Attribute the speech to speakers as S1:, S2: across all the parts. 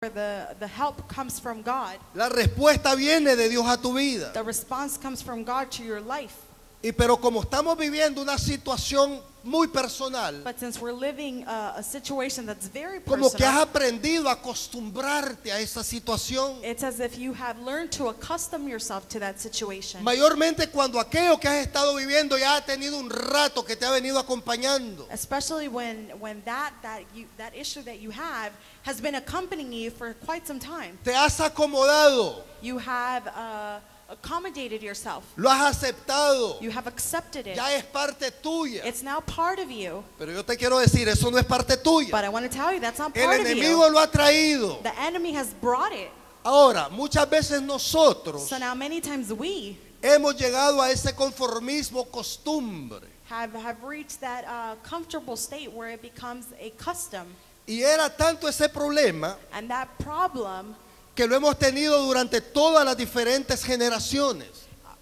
S1: The help comes from God.
S2: La respuesta viene de Dios a tu vida.
S1: The response comes from God to your life.
S2: Pero como estamos viviendo una situación muy personal,
S1: But since we're living a situation that's very
S2: como que has
S1: personal,
S2: aprendido a acostumbrarte a esa situación.
S1: it's as if you have learned to accustom yourself to that situation.
S2: Mayormente cuando aquello que has estado viviendo ya ha tenido un rato que te ha venido acompañando.
S1: Especially when that issue that you have has been accompanying you for quite some time.
S2: Te has acomodado,
S1: You have accommodated yourself.
S2: lo has aceptado,
S1: You have accepted it.
S2: ya es parte tuya.
S1: It's now part of you.
S2: Pero yo te quiero decir, eso no es parte tuya.
S1: But I want to tell you that's not
S2: El
S1: part of
S2: enemigo
S1: you.
S2: lo ha traído.
S1: The enemy has brought it.
S2: Ahora, muchas veces nosotros
S1: So now many times we
S2: hemos llegado a ese conformismo costumbre.
S1: have reached that comfortable state where it becomes a custom.
S2: Y era tanto ese problema
S1: And that problem
S2: que lo hemos tenido durante todas las diferentes generaciones.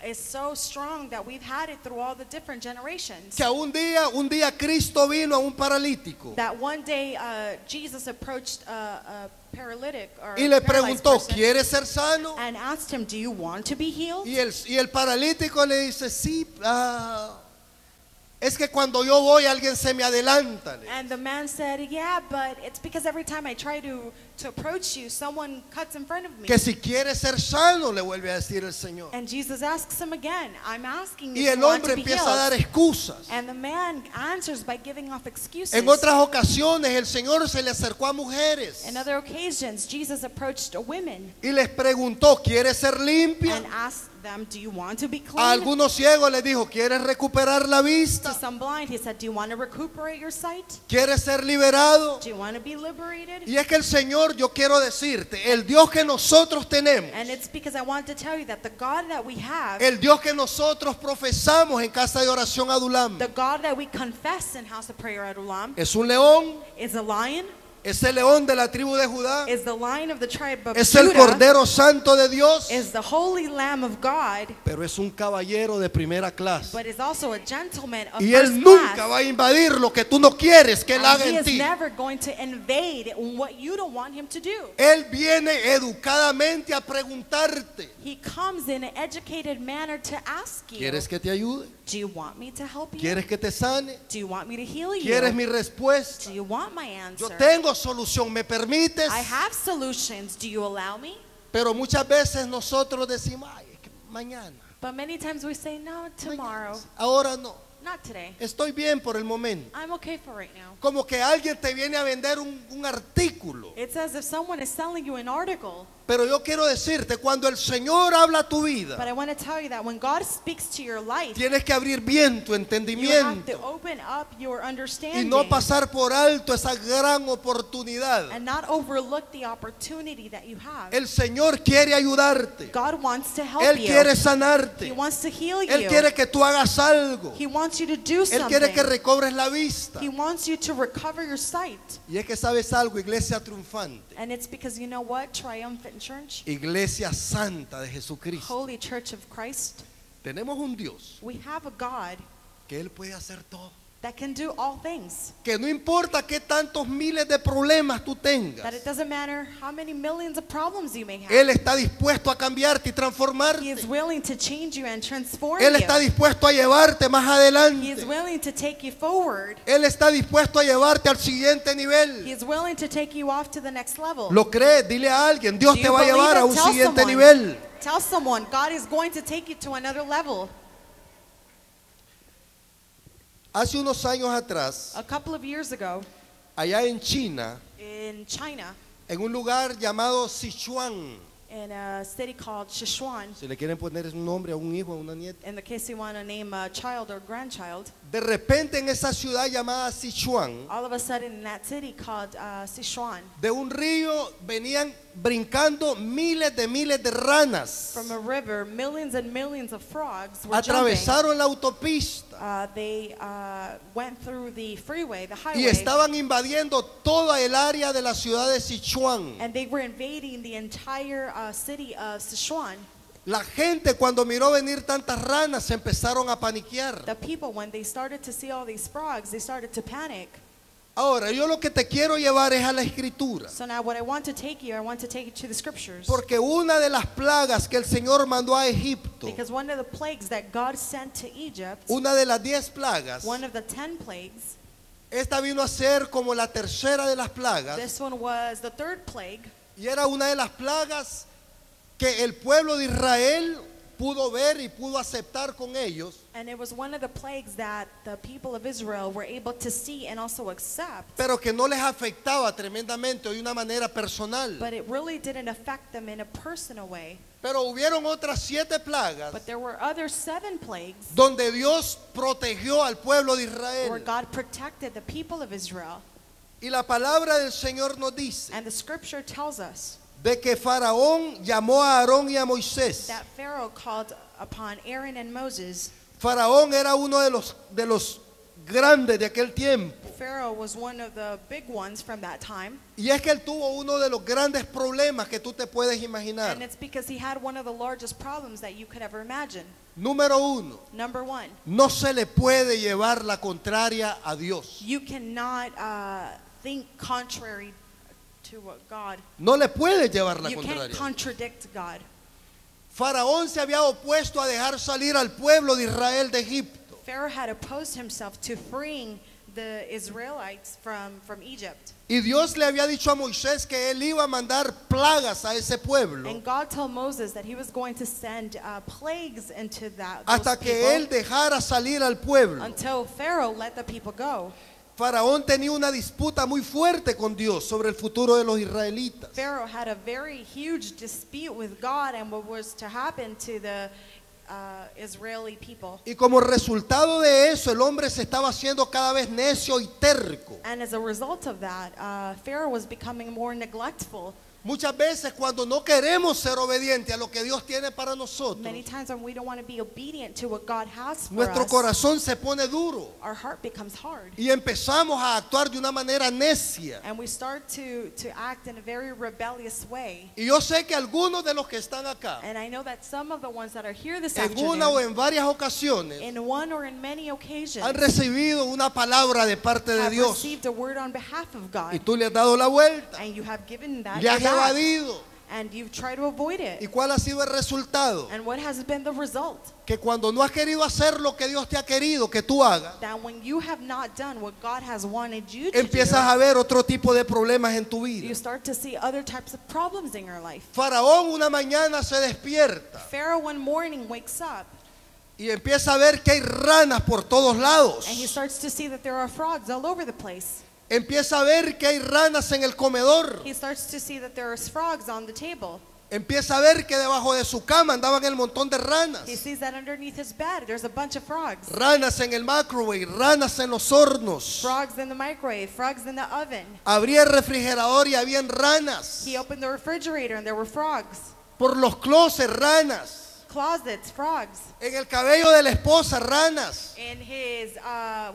S1: is so strong that we've had it through all the different generations.
S2: Que un día Cristo vino a un paralítico
S1: That one day Jesus approached a paralytic or
S2: y le
S1: paralyzed
S2: preguntó,
S1: person
S2: ¿quieres ser sano?
S1: and asked him, "Do you want to be healed?"
S2: Y el paralítico le dice, sí, es que cuando yo voy alguien se me adelanta.
S1: And the man said, "Yeah, but it's because every time I try to approach you, someone cuts in front of me."
S2: Que si quieres ser sano, le vuelve a decir el Señor.
S1: And Jesus asks him again, "I'm asking
S2: Y
S1: you if
S2: el
S1: you want
S2: hombre
S1: to be
S2: empieza a dar
S1: healed."
S2: excusas.
S1: And the man answers by giving off excuses.
S2: En otras ocasiones el Señor se le acercó a mujeres
S1: In other occasions, Jesus approached women
S2: y les preguntó, ¿quieres ser limpia?
S1: and asked them, "Do you want to be
S2: A
S1: clean?"
S2: algunos ciegos les dijo, ¿quieres recuperar la
S1: To
S2: vista?
S1: some blind, he said, "Do you want to recuperate your sight?
S2: ¿Quieres ser liberado?
S1: Do you want to be liberated?"
S2: Y es que el Señor, yo quiero decirte, el Dios que nosotros tenemos,
S1: And it's because I want to tell you that the God that we have,
S2: el Dios que nosotros profesamos en Casa de Oración Adulam,
S1: the God that we confess in House of Prayer at Ulam,
S2: es un león,
S1: is a lion,
S2: es el león de la tribu de Judá,
S1: is the lion of the tribe of
S2: es el
S1: Judah,
S2: Cordero Santo de Dios,
S1: is the holy Lamb of God,
S2: pero es un caballero de primera clase.
S1: but is also a gentleman of
S2: Y
S1: first
S2: Él nunca
S1: class.
S2: va a invadir lo que tú no quieres que Él
S1: And
S2: haga
S1: he
S2: en
S1: is
S2: ti.
S1: never going to invade what you don't want him to do.
S2: Él viene educadamente a preguntarte,
S1: He comes in an educated manner to ask you,
S2: ¿quieres que te ayude?
S1: "Do you want me to help you?
S2: ¿Quieres que te sane?
S1: Do you want me to heal you?
S2: ¿Quieres mi respuesta?
S1: Do you want my
S2: Yo
S1: answer?
S2: tengo solución, ¿me permites?
S1: I have solutions. Do you allow me?"
S2: Pero muchas veces nosotros decimos, ay, es que mañana,
S1: But many times we say, "No, tomorrow,
S2: ahora no,
S1: not today.
S2: estoy bien por el momento.
S1: I'm okay for right now."
S2: Como que alguien te viene a vender un artículo.
S1: It's as if someone is selling you an article.
S2: Pero yo quiero decirte, cuando el Señor habla a tu
S1: But
S2: vida,
S1: I want to tell you that when God speaks to your life,
S2: tienes que abrir bien tu
S1: you have to
S2: entendimiento
S1: open up your
S2: y
S1: understanding
S2: no pasar por alto esa gran oportunidad.
S1: and not overlook the opportunity that you have.
S2: El Señor quiere ayudarte.
S1: God wants to help
S2: Él
S1: you.
S2: quiere
S1: He
S2: sanarte.
S1: wants to heal
S2: Él
S1: you.
S2: quiere que tú hagas algo.
S1: He wants you to do
S2: Él quiere que
S1: something.
S2: recobres la vista.
S1: He wants you to recover your sight.
S2: Y es que sabes algo, iglesia triunfante,
S1: And it's because you know what? Triumphant Church,
S2: iglesia santa de Jesucristo.
S1: Holy Church of Christ,
S2: Tenemos un Dios
S1: we have a God
S2: que Él puede hacer todo.
S1: that can do all things.
S2: Que no importa qué tantos miles de problemas tú tengas,
S1: That it doesn't matter how many millions of problems you may have.
S2: Él está dispuesto a cambiarte y
S1: He is
S2: transformarte.
S1: willing to change you and transform
S2: Él está
S1: you.
S2: dispuesto a llevarte más
S1: He is
S2: adelante.
S1: willing to take you forward.
S2: Él está dispuesto a llevarte al siguiente
S1: He
S2: nivel.
S1: is willing to take you off to the next level.
S2: ¿Lo crees? Dile a alguien, Dios
S1: Do
S2: te
S1: you
S2: va a
S1: believe
S2: llevar
S1: it?
S2: a un
S1: Tell
S2: siguiente
S1: someone.
S2: nivel.
S1: Tell someone, God is going to take you to another level.
S2: Hace unos años atrás,
S1: A couple of years ago,
S2: allá en China,
S1: in China,
S2: en un lugar llamado Sichuan,
S1: in a city called Sichuan,
S2: si le quieren poner un nombre a un hijo, a una nieta,
S1: in the case you want to name a child or grandchild,
S2: de repente en esa ciudad llamada Sichuan,
S1: all of a sudden in that city called Sichuan,
S2: de un río venían brincando miles de ranas.
S1: from a river, millions and millions of frogs were jumping.
S2: Atravesaron la autopista
S1: They went through the freeway, the
S2: y
S1: highway,
S2: estaban invadiendo toda el área de la ciudad de Sichuan.
S1: and they were invading the entire city of Sichuan.
S2: La gente cuando miró venir tantas ranas se empezaron a paniquear.
S1: The people, when they started to see all these frogs, they started to panic.
S2: Ahora, yo lo que te quiero llevar es a la escritura.
S1: So now what I want to take you to the scriptures.
S2: Porque una de las plagas que el Señor mandó a Egipto,
S1: Because one of the plagues that God sent to Egypt,
S2: una de las 10 plagas,
S1: one of the 10 plagues,
S2: esta vino a ser como la tercera de las plagas.
S1: this one was the third plague.
S2: Y era una de las plagas que el pueblo de Israel pudo ver y pudo aceptar con ellos,
S1: And it was one of the plagues that the people of Israel were able to see and also accept.
S2: pero que no les afectaba tremendamente o de una manera personal.
S1: But it really didn't affect them in a personal way.
S2: Pero hubieron otras 7 plagas
S1: But there were other 7 plagues
S2: donde Dios protegió al pueblo de
S1: where
S2: Israel.
S1: God protected the people of Israel.
S2: Y la palabra del Señor nos dice
S1: And the scripture tells us
S2: de que Faraón llamó a Aarón y a Moisés.
S1: that Pharaoh called upon Aaron and Moses.
S2: Faraón era uno de los grandes de aquel tiempo.
S1: Pharaoh was one of the big ones from that time.
S2: Y es que él tuvo uno de los grandes problemas que tú te puedes imaginar.
S1: And it's because he had one of the largest problems that you could ever imagine.
S2: Número 1,
S1: Number one,
S2: no se le puede llevar la contraria a Dios.
S1: you cannot think contrary to what God.
S2: No le puedes llevar la
S1: You can't
S2: contraria.
S1: contradict God.
S2: Faraón se había opuesto a dejar salir al pueblo de Israel de Egipto.
S1: Pharaoh had opposed himself to freeing the Israelites from Egypt.
S2: Y Dios le había dicho a Moisés que él iba a mandar plagas a ese pueblo
S1: And God told Moses that he was going to send plagues into those
S2: hasta que
S1: people
S2: él dejara salir al pueblo.
S1: until Pharaoh let the people go.
S2: Faraón tenía una disputa muy fuerte con Dios sobre el futuro de los israelitas.
S1: Pharaoh had a very huge dispute with God and what was to happen to the Israeli people.
S2: Y como resultado de eso, el hombre se estaba haciendo cada vez necio y terco.
S1: And as a result of that, Pharaoh was becoming more neglectful.
S2: Muchas veces cuando no queremos ser obedientes a lo que Dios tiene para nosotros,
S1: Many times when we don't want to be obedient to what God has for
S2: nuestro
S1: us,
S2: corazón se pone duro
S1: our heart becomes hard.
S2: y empezamos a actuar de una manera necia.
S1: And we start to act in a very rebellious way.
S2: Y yo sé que algunos de los que están acá,
S1: And I know that some of the ones that are here this
S2: en una o
S1: afternoon,
S2: en varias ocasiones,
S1: in one or in many occasions,
S2: han recibido una palabra de parte de
S1: have
S2: Dios
S1: received a word on behalf of
S2: y
S1: God.
S2: tú le has dado la vuelta,
S1: And you have given that
S2: le has
S1: your back,
S2: evadido.
S1: and you've tried to avoid
S2: ¿Y
S1: it.
S2: cuál ha sido el resultado?
S1: And what has been the result?
S2: Que cuando no has querido hacer lo que Dios te ha querido que tú hagas,
S1: That when you have not done what God has wanted you to
S2: empiezas
S1: do,
S2: a ver otro tipo de problemas en tu vida.
S1: you start to see other types of problems in your life.
S2: Faraón una mañana se despierta
S1: Pharaoh one morning wakes up
S2: y empieza a ver que hay ranas por todos lados.
S1: and he starts to see that there are frogs all over the place.
S2: Empieza a ver que hay ranas en el comedor.
S1: He starts to see that there are frogs on the table.
S2: Empieza a ver que debajo de su cama andaban el montón de ranas.
S1: He sees that underneath his bed there's a bunch of frogs.
S2: Ranas en el microwave, ranas en los hornos.
S1: Frogs in the microwave, frogs in the oven.
S2: Abría el refrigerador y habían ranas.
S1: He opened the refrigerator and there were frogs.
S2: Por los closets, ranas.
S1: Closets, frogs.
S2: En el cabello de la esposa, ranas.
S1: In his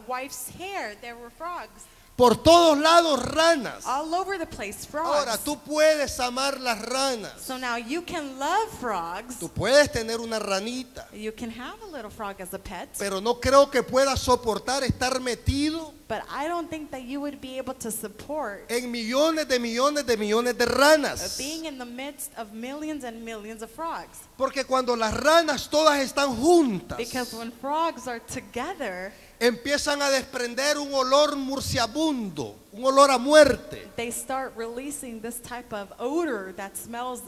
S1: wife's hair there were frogs.
S2: Por todos lados, ranas.
S1: All over the place, frogs.
S2: Ahora, tú puedes amar las ranas.
S1: So now you can love frogs.
S2: Tú puedes tener una ranita.
S1: You can have a little frog as a pet.
S2: Pero no creo que puedas soportar estar metido
S1: But I don't think that you would be able to support
S2: en millones de millones de millones de ranas.
S1: being in the midst of millions and millions of frogs.
S2: Porque cuando las ranas todas están juntas,
S1: Because when frogs are together,
S2: empiezan a desprender un olor murciabundo, un olor a muerte.
S1: they start releasing this type of odor that smells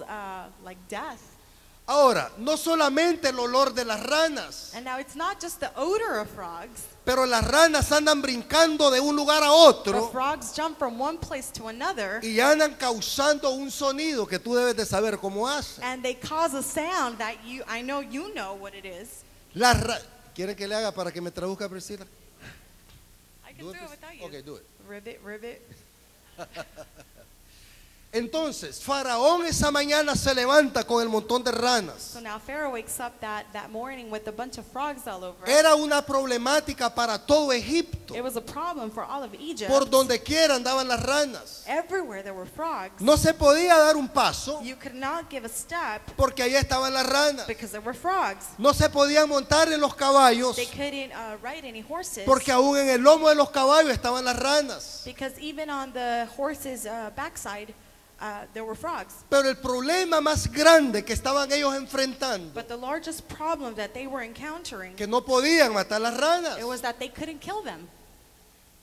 S1: like death.
S2: Ahora, no solamente el olor de las ranas,
S1: And now it's not just the odor of frogs,
S2: pero las ranas andan brincando de un lugar a
S1: but
S2: otro
S1: frogs jump from one place to another
S2: y andan causando un sonido que tú debes de saber cómo hace.
S1: and they cause a sound that I know you know what it is.
S2: ¿Quieren que le haga para que me traduzca, Priscila?
S1: I can do it without you.
S2: Okay, do it.
S1: Ribbit, ribbit.
S2: Entonces, Faraón esa mañana se levanta con el montón de ranas.
S1: So now Pharaoh wakes up that morning with a bunch of frogs all over.
S2: Era una problemática para todo Egipto.
S1: It was a problem for all of Egypt.
S2: Por donde quiera andaban las ranas.
S1: Everywhere there were frogs.
S2: No se podía dar un paso
S1: You could not give a step
S2: porque ahí estaban las ranas.
S1: because there were frogs.
S2: No se podía montar en los caballos
S1: They couldn't ride any horses
S2: porque aún en el lomo de los caballos estaban las ranas.
S1: because even on the horse's backside there were frogs.
S2: Pero el problema más grande que estaban ellos enfrentando,
S1: But the largest problem that they were encountering,
S2: que no podían matar las ranas,
S1: it was that they couldn't kill them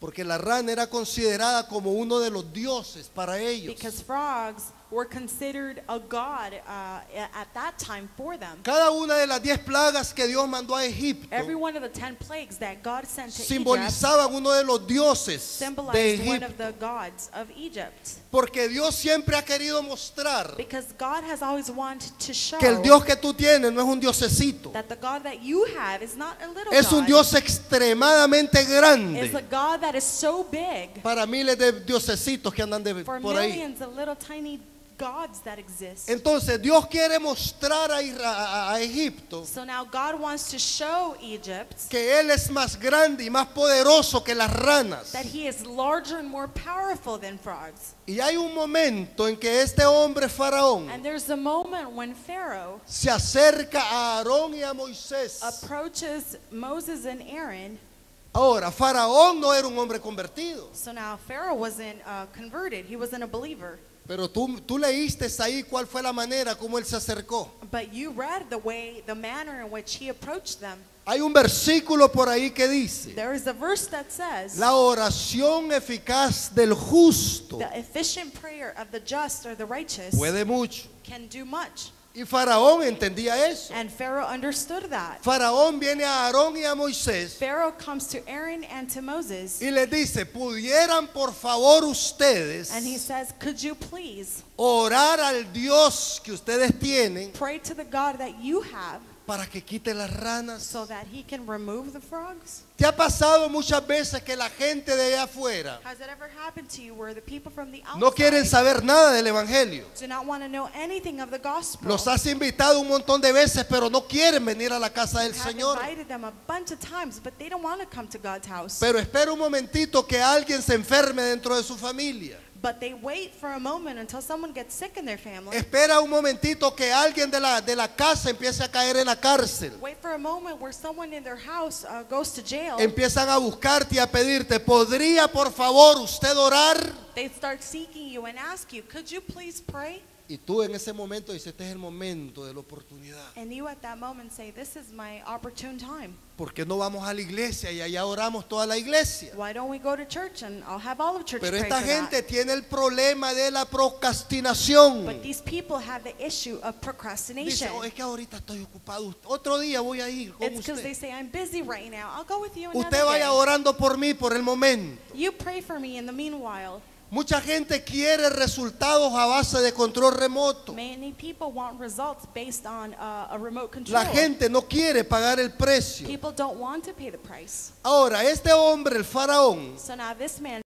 S2: porque la rana era considerada como uno de los dioses para ellos.
S1: because frogs were considered a god at that time for them.
S2: Cada una de las 10 plagas que Dios mandó a Egipto
S1: Every one of the 10 plagues that God sent to Egypt
S2: simbolizaban uno de los dioses de
S1: symbolized one of
S2: Egipto.
S1: the gods of Egypt.
S2: Porque Dios siempre ha querido mostrar
S1: Because God has always wanted to show
S2: que el Dios que tú tienes no es un diosecito,
S1: that the God that you have is not a little
S2: es un
S1: God.
S2: Dios extremadamente
S1: It's a
S2: grande
S1: God that is so big
S2: para miles de diosecitos que andan
S1: for
S2: por ahí.
S1: millions of little tiny gods that exist.
S2: Entonces Dios quiere mostrar a Egipto
S1: So now God wants to show Egypt
S2: que Él es más grande y más poderoso que las ranas.
S1: that he is larger and more powerful than frogs.
S2: Y hay un momento en que este hombre faraón
S1: And there's a moment when Pharaoh
S2: se acerca a Aarón y a Moisés.
S1: approaches Moses and Aaron.
S2: Ahora, Faraón no era un hombre convertido,
S1: So now Pharaoh wasn't converted. He wasn't a believer.
S2: pero tú leíste ahí cuál fue la manera como él se acercó.
S1: But you read the manner in which he approached them.
S2: Hay un versículo por ahí que dice:
S1: There is a verse that says,
S2: la oración eficaz del justo
S1: the efficient prayer of the just or the righteous
S2: puede mucho.
S1: can do much.
S2: Y Faraón entendía eso.
S1: And Pharaoh understood that.
S2: Faraón viene a Aarón y a Moisés
S1: Pharaoh comes to Aaron and to Moses
S2: y les dice: pudieran por favor ustedes
S1: and he says, could you please
S2: orar al Dios que ustedes tienen
S1: pray to the God that you have
S2: para que quite las ranas.
S1: so that he can remove the frogs?
S2: ¿Te ha pasado muchas veces que la gente de allá afuera
S1: Has it ever happened to you where the people from the
S2: no quieren
S1: outside
S2: saber nada del evangelio?
S1: do not want to know anything of the gospel?
S2: Los has invitado un montón de veces, pero no quieren venir a la casa del
S1: You have
S2: Señor.
S1: invited them a bunch of times, but they don't want to come to God's house.
S2: Pero espera un momentito que alguien se enferme dentro de su familia.
S1: But they wait for a moment until someone gets sick in their family.
S2: Espera un momentito que alguien de la casa empiece a caer en la cárcel.
S1: Wait for a moment where someone in their house goes to jail.
S2: Empiezan a buscarte y a pedirte: ¿podría por favor usted orar?
S1: They start seeking you and ask you, could you please pray?
S2: Y tú en ese momento dices: este es el momento de la oportunidad.
S1: And you at that moment say, this is my opportune time.
S2: ¿Por qué no vamos a la iglesia y allá oramos toda la iglesia?
S1: Why don't we go to church and I'll have all of church
S2: Pero
S1: pray
S2: esta
S1: for
S2: gente
S1: that.
S2: tiene el problema de la procrastinación.
S1: But these people have the issue of
S2: Dice:
S1: procrastination.
S2: oh, es que ahorita estoy ocupado, otro día voy a ir con
S1: It's because they
S2: usted.
S1: say, I'm busy right now. I'll go with you
S2: Usted
S1: another
S2: vaya
S1: day.
S2: orando por mí por el momento.
S1: You pray for me in the meanwhile.
S2: Mucha gente quiere resultados a base de control remoto.
S1: Many people want results based on a remote control.
S2: La gente no quiere pagar el precio.
S1: People don't want to pay the price.
S2: Ahora, este hombre, el faraón,
S1: So now this man